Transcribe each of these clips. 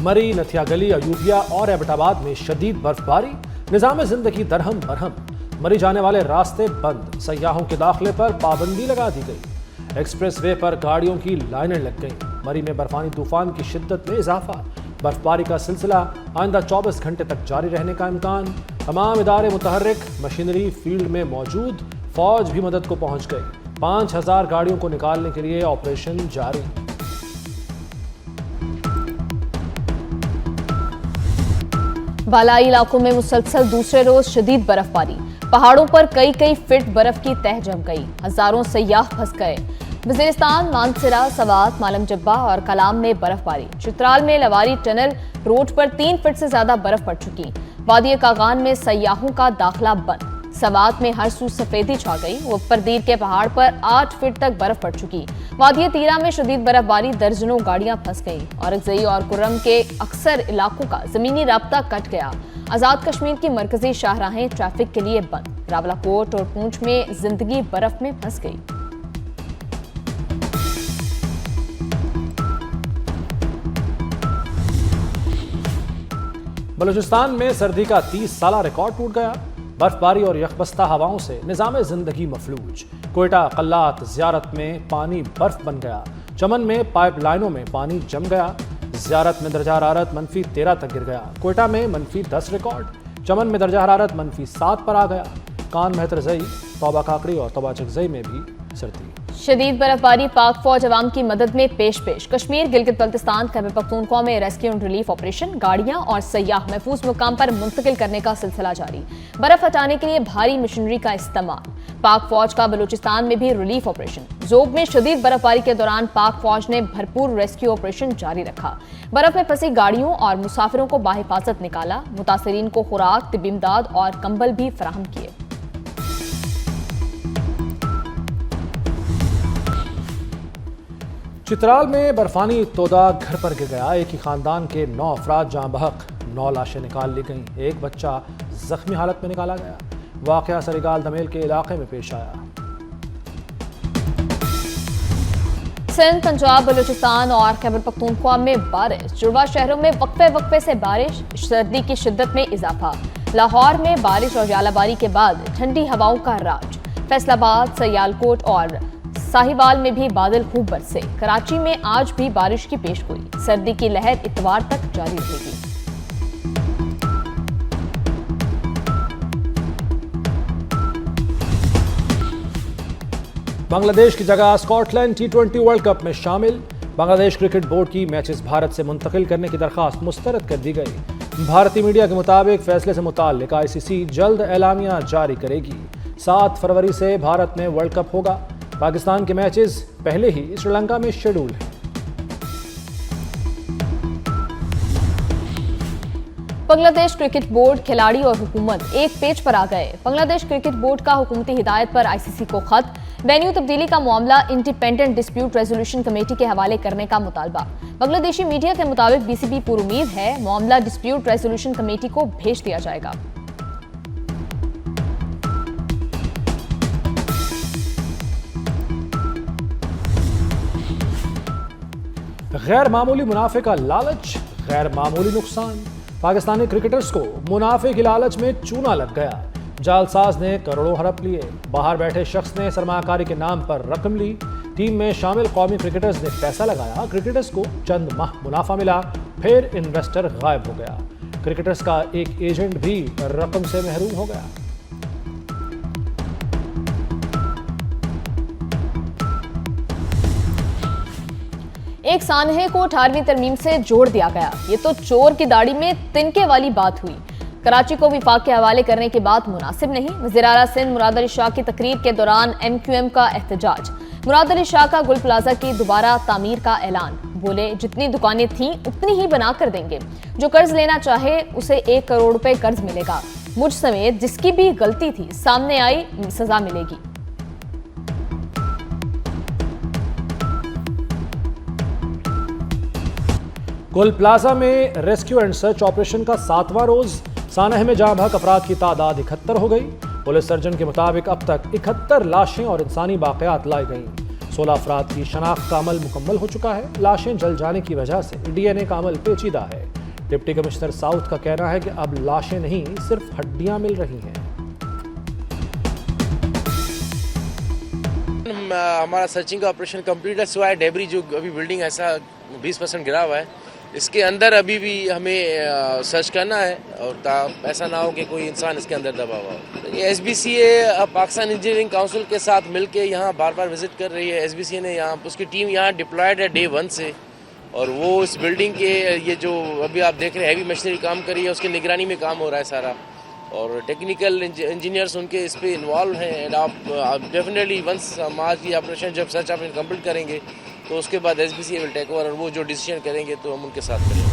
मरी, नथिया गली, अयूबिया और एबटाबाद में शदीद बर्फबारी, निजाम जिंदगी दरहम बरहम। मरी जाने वाले रास्ते बंद, सयाहों के दाखिले पर पाबंदी लगा दी गई। एक्सप्रेस वे पर गाड़ियों की लाइनें लग गईं। मरी में बर्फानी तूफान की शिद्दत में इजाफा, बर्फबारी का सिलसिला आइंदा 24 घंटे तक जारी रहने का इम्कान। तमाम इदारे मुतहर्रिक, मशीनरी फील्ड में मौजूद, फौज भी मदद को पहुंच गई। 5000 गाड़ियों को निकालने के लिए ऑपरेशन जारी। बालाई इलाकों में मुसलसल दूसरे रोज शदीद बर्फबारी, पहाड़ों पर कई फीट बर्फ की तह जम गई, हजारों सयाह फंस गए। वजीरिस्तान, मानसरा, सवात, मालम जब्बा और कलाम में बर्फबारी। चित्राल में लवारी टनल रोड पर 3 फीट से ज्यादा बर्फ पड़ चुकी। वादी कागान में सयाहों का दाखिला बंद। सवात में हर सू सफेदी छा गई। ऊपरदीर के पहाड़ पर 8 फीट तक बर्फ पड़ चुकी। वादी तीरा में शदीद बर्फबारी, दर्जनों गाड़ियां फंस गईं। औरंगजेई और कुर्रम के अक्सर इलाकों का जमीनी राब्ता कट गया। आजाद कश्मीर की मरकजी शाहराहें ट्रैफिक के लिए बंद। रावलाकोट और पूंछ में जिंदगी बर्फ में फंस गई। बलूचिस्तान में सर्दी का 30 साला रिकॉर्ड टूट गया। बर्फबारी और यकबस्ता हवाओं से निजाम जिंदगी मफलूज। कोयटा, कल्लात, ज़ियारत में पानी बर्फ बन गया। चमन में पाइपलाइनों में पानी जम गया। ज़ियारत में दर्जा हरारत -13 तक गिर गया। कोयटा में -10 रिकॉर्ड। चमन में दर्जा हरारत -7 पर आ गया। कान, मेहतरजई, तौबा काकड़ी और तौबा चकजई में भी सर्दी। शदीद बर्फबारी, पाक फौज अवाम की मदद में पेश। कश्मीर, गिलगित बल्तिस्तान, खैबर पख्तूनख्वा में रेस्क्यू एंड रिलीफ ऑपरेशन। गाड़ियां और सयाह महफूज मुकाम पर मुंतकिल करने का सिलसिला जारी। बर्फ हटाने के लिए भारी मशीनरी का इस्तेमाल। पाक फौज का बलूचिस्तान में भी रिलीफ ऑपरेशन। जोब में शदीद बर्फबारी के दौरान पाक फौज ने भरपूर रेस्क्यू ऑपरेशन जारी रखा। बर्फ में फंसी गाड़ियों और मुसाफिरों को बाहिफाजत निकाला। मुतासरीन को खुराक, तिब्बी इमदाद और कंबल भी फराहम किए। चित्राल में बर्फानी तोदा घर पर गिर गया। एक ही खानदान के 9 अफराद जहां बहक, 9 लाशें निकाल ली गईं। एक बच्चा जख्मी हालत में निकाला गया। वाकया सरीगाल दमेल के इलाके में पेश आया। सिंध, पंजाब, बलूचिस्तान और खैबर पख्तूनख्वा में बारिश। जुड़वा शहरों में वक्फे से बारिश, सर्दी की शिद्दत में इजाफा। लाहौर में बारिश और यालाबारी के बाद ठंडी हवाओं का राज। फैसलाबाद, सयालकोट और साहिवाल में भी बादल खूब बरसे। कराची में आज भी बारिश की पेशगोई। सर्दी की लहर इतवार तक जारी रहेगी। बांग्लादेश की जगह स्कॉटलैंड T20 वर्ल्ड कप में शामिल। बांग्लादेश क्रिकेट बोर्ड की मैचेस भारत से मुंतकिल करने की दरखास्त मुस्तरद कर दी गई। भारतीय मीडिया के मुताबिक फैसले से मुताल्लिक ICC जल्द एलामिया जारी करेगी। 7 फरवरी से भारत में वर्ल्ड कप होगा। पाकिस्तान के मैचेस पहले ही श्रीलंका में शेड्यूल हैं। बांग्लादेश क्रिकेट बोर्ड, खिलाड़ी और हुकूमत एक पेज पर आ गए। बांग्लादेश क्रिकेट बोर्ड का हुकूमती हिदायत पर ICC को खत। वेन्यू तब्दीली का मामला इंडिपेंडेंट डिस्प्यूट रेजोल्यूशन कमेटी के हवाले करने का मुतालबा। बांग्लादेशी मीडिया के मुताबिक BCB पुरुमीद है मामला डिस्प्यूट रेजोल्यूशन कमेटी को भेज दिया जाएगा। गैर मामूली मुनाफे का लालच, गैर मामूली नुकसान। पाकिस्तानी क्रिकेटर्स को मुनाफे की लालच में चूना लग गया। जालसाज ने करोड़ों हड़प लिए। बाहर बैठे शख्स ने सरमाकारी के नाम पर रकम ली। टीम में शामिल कौमी क्रिकेटर्स ने पैसा लगाया। क्रिकेटर्स को चंद माह मुनाफा मिला, फिर इन्वेस्टर गायब हो गया। क्रिकेटर्स का एक एजेंट भी रकम से महरूम हो गया। एक सानहे को 18वीं तरमीम से जोड़ दिया गया। ये तो चोर की दाढ़ी में तिनके वाली बात हुई। कराची को विफाक के हवाले करने की बात मुनासिब नहीं। वज़ीर आला सिंध मुराद अली शाह की तकरीर के दौरान MQM का एहतजाज। मुराद अली शाह का गुल प्लाजा की दोबारा तामीर का ऐलान। बोले, जितनी दुकानें थीं उतनी ही बना कर देंगे। जो कर्ज लेना चाहे उसे 1 करोड़ रुपए कर्ज मिलेगा। मुझ समेत जिसकी भी गलती थी सामने आई, सजा मिलेगी। गुल प्लाजा में रेस्क्यू एंड सर्च ऑपरेशन का 7वां रोज। सानह में जहां बहक अफराद की तादाद 71 हो गई। पुलिस सर्जन के मुताबिक अब तक 71 लाशें और इंसानी बाक़ियात लाई गईं। 16 अफराद की शनाख्त का अमल मुकम्मल हो चुका है। लाशें जल जाने की वजह से डीएनए का अमल पेचीदा है। डिप्टी कमिश्नर साउथ का कहना है कि अब लाशें नहीं, सिर्फ हड्डियां मिल रही हैं। हमारा सर्चिंग का ऑपरेशन कंप्लीट है, सिवाय डेबरी जो अभी बिल्डिंग ऐसा 20% गिरा हुआ है, इसके अंदर अभी भी हमें सर्च करना है और ऐसा ना हो कि कोई इंसान इसके अंदर दबा हुआ हो। ये SBCA पाकिस्तान इंजीनियरिंग काउंसिल के साथ मिलके यहाँ बार बार विजिट कर रही है। SBCA ने यहाँ उसकी टीम यहाँ डिप्लॉयड है डे 1 से, और वो इस बिल्डिंग के ये जो अभी आप देख रहे हैं हैवी मशीनरी काम कर रही है, उसकी निगरानी में काम हो रहा है सारा, और टेक्निकल इंजीनियर्स उनके इस पे इन्वॉल्व हैं। एंड आप डेफिनेटली वंस हम आज ये ऑपरेशन जब सर्च ऑपरेशन कंप्लीट करेंगे तो उसके बाद SBCA विल टेक ओवर, और वो जो डिसीजन करेंगे तो हम उनके साथ करेंगे।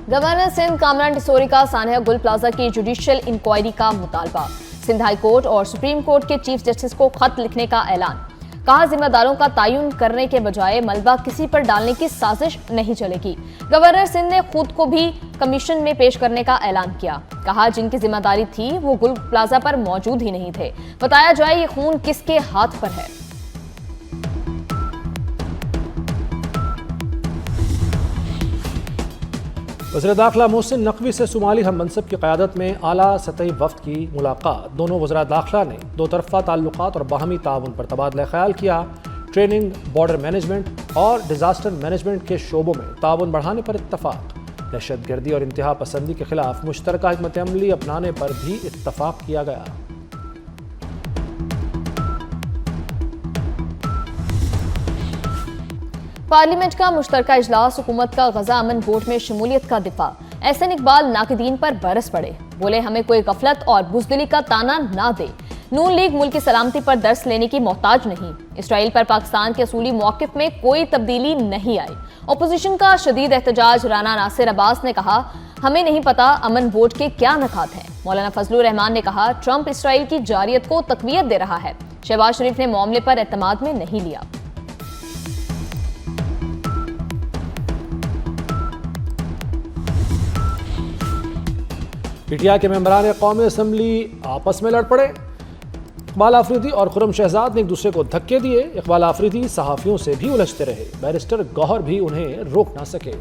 गवर्नर सिंध कामरान डिसोरी का सानिया गुल प्लाजा की जुडिशियल इंक्वायरी का मुतालबा। सिंध हाई कोर्ट और सुप्रीम कोर्ट के चीफ जस्टिस को खत लिखने का ऐलान। कहा जिम्मेदारों का तयन करने के बजाय मलबा किसी पर डालने की साजिश नहीं चलेगी। गवर्नर सिंध ने खुद को भी कमीशन में पेश करने का ऐलान किया। कहा जिनकी जिम्मेदारी थी वो गुल प्लाजा पर मौजूद ही नहीं थे। बताया जाए ये खून किसके हाथ पर है। वज़ीर दाखिला मोहसिन नकवी से सोमाली हम मनसब की क़यादत में आला सतही वफ़द की मुलाकात। दोनों वज़ीर दाखिला ने दो तरफ़ा ताल्लुकात और बाहमी ताउन पर तबादला ख्याल किया। ट्रेनिंग, बॉर्डर मैनेजमेंट और डिज़ास्टर मैनेजमेंट के शोबों में ताउन बढ़ाने पर इत्तफ़ाक़। दहशतगर्दी और इंतहा पसंदी के खिलाफ मुश्तरका हिकमत अमली अपनाने पर भी इत्तफ़ाक़ किया गया। पार्लियामेंट का मुश्तरका इजलास, हुकूमत का गजा अमन बोर्ड में शमूलियत का दिफा। एहसन इकबाल नाकिदीन पर बरस पड़े, बोले हमें कोई गफलत और बुज़दिली का ताना ना दे। नून लीग मुल्क की सलामती पर दर्स लेने की मोहताज नहीं। इसराइल पर पाकिस्तान के असूली मौक़िफ़ में कोई तब्दीली नहीं आई। अपोजिशन का शदीद एहतजाज। राना नासिर अब्बास ने कहा हमें नहीं पता अमन बोर्ड के क्या नकात हैं। मौलाना फजलुर रहमान ने कहा ट्रंप इसराइल की जारियत को तक़वियत दे रहा है। शहबाज शरीफ ने मामले पर एतमाद में नहीं लिया। PTI के मेंबरान कौमी असम्बली आपस में लड़ पड़े। इकबाल आफरीदी और खुर्रम शहजाद ने एक दूसरे को धक्के दिए। इकबाल आफरीदी सहाफ़ियों से भी उलझते रहे। बैरिस्टर गौहर भी उन्हें रोक ना सके।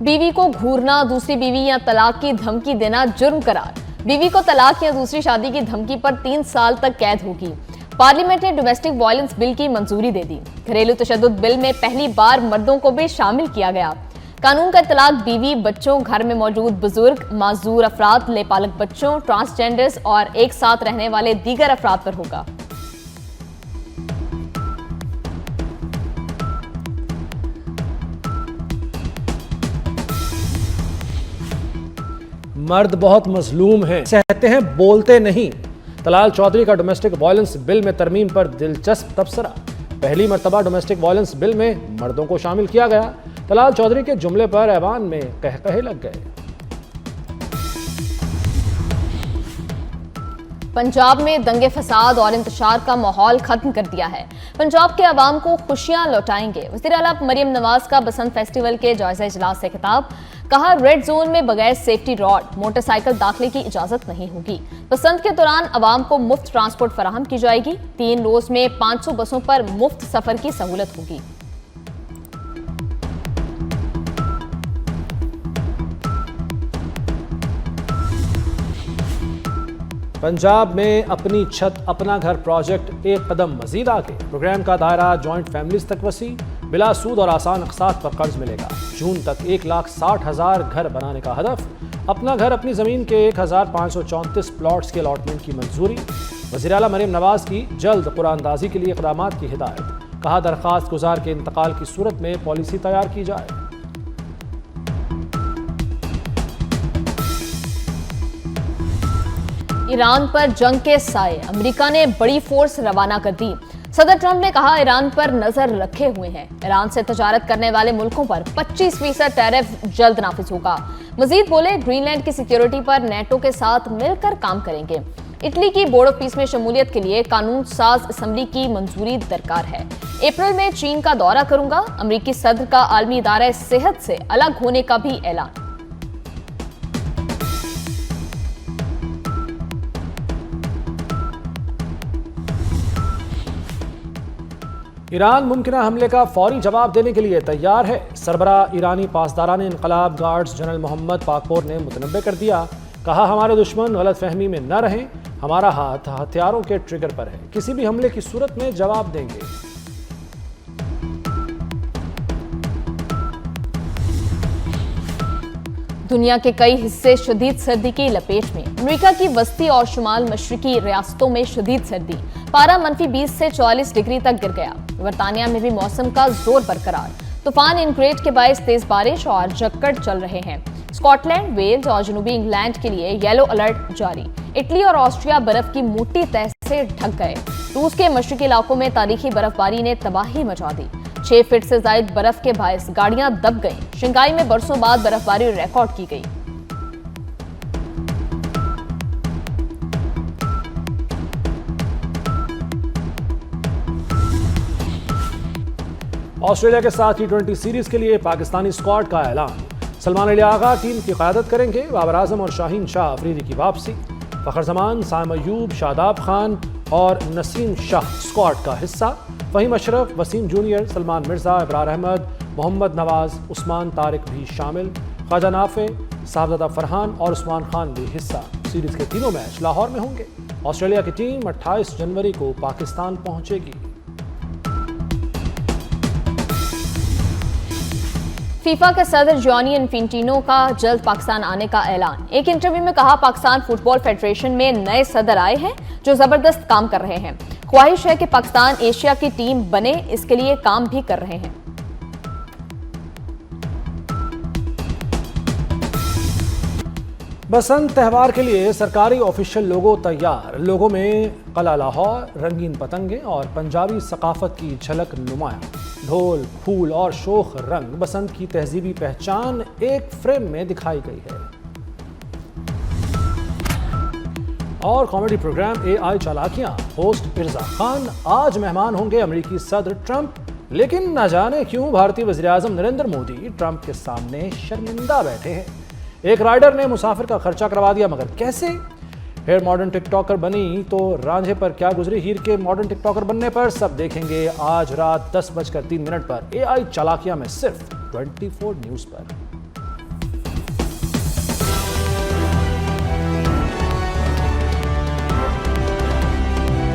बीवी को घूरना, दूसरी बीवी या तलाक की धमकी देना जुर्म करार। बीवी को तलाक या दूसरी शादी की धमकी पर 3 साल तक कैद होगी। पार्लियामेंट ने डोमेस्टिक वायलेंस बिल की मंजूरी दे दी। घरेलू तशद्दुद बिल में पहली बार मर्दों को भी शामिल किया गया। कानून का इतलाक बीवी, बच्चों, घर में मौजूद बुजुर्ग, माजूर अफराद, लेपालक बच्चों, ट्रांसजेंडर्स और एक साथ रहने वाले दीगर अफराद पर होगा। मर्द बहुत मजलूम हैं, सहते हैं, बोलते नहीं। तलाल चौधरी का डोमेस्टिक वायलेंस बिल में तरमीम पर दिलचस्प तबसरा। पहली मरतबा डोमेस्टिक वायलेंस बिल में मर्दों को शामिल किया गया। तलाल चौधरी के जुमले पर ऐवान में कहकहे लग गए। पंजाब में दंगे फसाद और इंतशार का माहौल खत्म कर दिया है। पंजाब के अवाम को खुशियां लौटाएंगे। वज़ीर आला मरियम नवाज का बसंत फेस्टिवल के जायजा इजलास से खिताब। कहा रेड जोन में बगैर सेफ्टी रॉड, मोटरसाइकिल दाखिले की इजाजत नहीं होगी। बसंत के दौरान अवाम को मुफ्त ट्रांसपोर्ट फराहम की जाएगी। 3 रोज में 500 बसों पर मुफ्त सफर की सहूलत होगी। पंजाब में अपनी छत अपना घर प्रोजेक्ट एक कदम मजीद आगे। प्रोग्राम का दायरा जॉइंट फैमिलीज तक वसी। बिला सूद और आसान अक़सात पर कर्ज मिलेगा। जून तक 1,60,000 घर बनाने का हदफ। अपना घर अपनी ज़मीन के 1,534 प्लॉट्स के अलॉटमेंट की मंजूरी। वज़ीर आला मरियम नवाज की जल्द कुरानदाजी के लिए इक़दामात की हिदायत। कहा दरख्वास्त गुजार के इंतकाल की सूरत में पॉलिसी तैयार की जाए। ईरान पर जंग के साए, अमेरिका ने बड़ी फोर्स रवाना कर दी। सदर ट्रंप ने कहा ईरान पर नजर रखे हुए हैं। ईरान से तजारत करने वाले मुल्कों पर 25% टैरिफ जल्द नाफिज होगा। मजीद बोले ग्रीनलैंड की सिक्योरिटी पर नेटो के साथ मिलकर काम करेंगे। इटली की बोर्ड ऑफ पीस में शमूलियत के लिए कानून साज असम्बली की मंजूरी दरकार है। अप्रैल में चीन का दौरा करूंगा। अमरीकी सदर का आलमी इदारा सेहत से अलग होने का भी ऐलान। ईरान मुमकिन हमले का फौरी जवाब देने के लिए तैयार है। सरबरा ईरानी पासदारान इनकलाब गार्ड्स जनरल मोहम्मद पाकपोर ने मुतनब्बे कर दिया। कहा, हमारे दुश्मन गलतफहमी में न रहें, हमारा हाथ हथियारों के ट्रिगर पर है, किसी भी हमले की सूरत में जवाब देंगे। दुनिया के कई हिस्से शदीद सर्दी की लपेट में। अमेरिका की वस्ती और शुमाल मशरकी रियासतों में शदीद सर्दी, पारा -20 से 44 डिग्री तक गिर गया। बरतानिया में भी मौसम का जोर बरकरार। तूफान इनग्रेड के बायस तेज बारिश और झक्कड़ चल रहे हैं। स्कॉटलैंड, वेल्स और जनूबी इंग्लैंड के लिए येलो अलर्ट जारी। इटली और ऑस्ट्रिया बर्फ की मोटी तह से ढक गए। रूस के मशरकी इलाकों में तारीखी बर्फबारी ने तबाही मचा दी। 6 फीट से ज्यादा बर्फ के बायस गाड़ियां दब गईं। शंघाई में बरसों बाद बर्फबारी रिकॉर्ड की गई। ऑस्ट्रेलिया के साथ T20 सीरीज के लिए पाकिस्तानी स्क्वाड का ऐलान। सलमान अली आगा टीम की क़यादत करेंगे। बाबर आजम और शाहीन शाह अफरीदी की वापसी। फ़खर जमान, साइम अयूब, शादाब खान और नसीम शाह स्क्वाड का हिस्सा। फ़हीम अशरफ, वसीम जूनियर, सलमान मिर्जा, इब्रार अहमद, मोहम्मद नवाज, उस्मान तारिक भी शामिल। ख्वाजा नाफे, साहबजादा फरहान और उस्मान खान भी हिस्सा। सीरीज के तीनों मैच लाहौर में होंगे। ऑस्ट्रेलिया की टीम 28 जनवरी को पाकिस्तान पहुंचेगी। फीफा के सदर जॉनी इन्फेंटिनो का जल्द पाकिस्तान आने का ऐलान। एक इंटरव्यू में कहा, पाकिस्तान फुटबॉल फेडरेशन में नए सदर आए हैं जो जबरदस्त काम कर रहे हैं। ख्वाहिश है कि पाकिस्तान एशिया की टीम बने, इसके लिए काम भी कर रहे हैं। बसंत त्यौहार के लिए सरकारी ऑफिशियल लोगो तैयार। लोगों में कला लाहौर, रंगीन पतंगे और पंजाबी सकाफत की झलक नुमाया। ढोल, फूल और शोख रंग बसंत की तहजीबी पहचान एक फ्रेम में दिखाई गई है। और कॉमेडी प्रोग्राम AI चालाकियां। होस्ट इरजा खान आज मेहमान होंगे अमेरिकी सदर ट्रंप। लेकिन न जाने क्यों भारतीय वज़ीर-ए-आज़म नरेंद्र मोदी ट्रंप के सामने शर्मिंदा बैठे हैं। एक राइडर ने मुसाफिर का खर्चा करवा दिया, मगर कैसे? फिर मॉडर्न टिकटॉकर बनी तो रांझे पर क्या गुजरी हीर के मॉडर्न टिकटॉकर बनने पर, सब देखेंगे आज रात 10:03 पर AI चालाकियां में, सिर्फ 24 न्यूज़ पर।